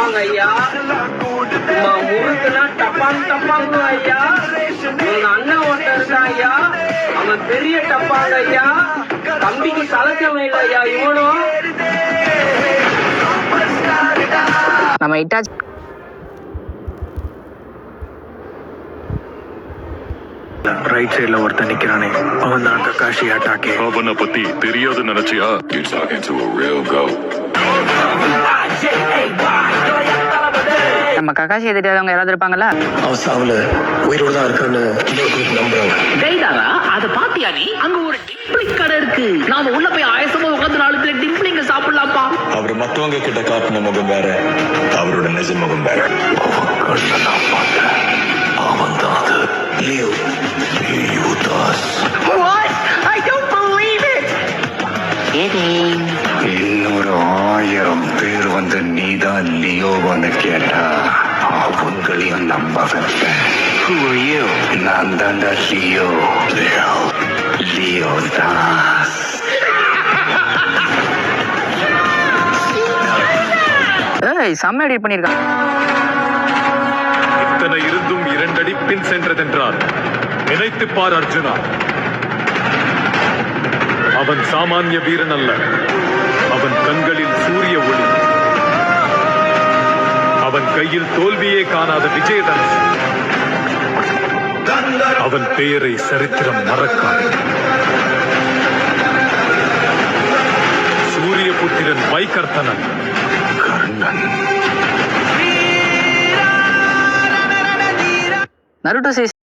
டப்பாங்க ஐயா. சும்மா முறுக்குனா டப்பாங் டப்பாங்க ஐயா. உங்க அண்ணன் ஒருத்தர் இருக்கா ஐயா, அவன் பெரிய டப்பாங்க ஐயா. தம்பிக்கு கலக்கவே இல்லை ஐயா இவனும். நம்ம இட்டாச்சி ரைட் சைடுல ஒருத்தன் நிக்கிறானே, அவன் தான் கக்காஷி அட்டாக்கே. அவனை பத்தி தெரியாது நினைச்சியா? You're talking to a real goat. நம்ம கக்காசியை தெரியாதவங்க யாராவது இருப்பாங்களா? அவன் சாவுல உயிரோடு தான் இருக்கான்னு நம்புறாங்க. டேய்டாரா, அத பாத்தியா நீ? அங்க ஒரு டிம்ப்ளிங் கடை இருக்கு. நாம உள்ள போய் ஆயசமா உட்கார்ந்து 4 பிளேட் டிம்ப்ளிங்க சாப்பிடலாம்ப்பா. அவர் மத்தவங்க கிட்ட காட்டின முகம் வேற, அவரோட நிஜ முகம் வேற. அவன் தான் அது. Leo Das. What? I don't believe it. இன்னொரு 1000 பேர் வந்து நீதான் லியோவான்னு கேட்டா அவங்களையும் நம்ப வைப்பேன். நான் தாண்டா லியோ. லியோ தாஸ். ஏய், செம்ம எடிட் பண்ணிருக்கான். இத்தனை இருந்தும் 2 அடி பின் சென்றதென்றால் நினைத்துப் பார் அர்ஜுனா. அவன் சாமானிய வீரன் அல்ல. அவன் கண்களில் சூரிய ஒளி. அவன் கையில் தோல்வியே காணாத விஜயதனுஷ். அவன் பெயரை சரித்திரம் மறக்காது. சூரியபுத்திரன் வைகர்த்தனன். கர்ணன். நருட்டோ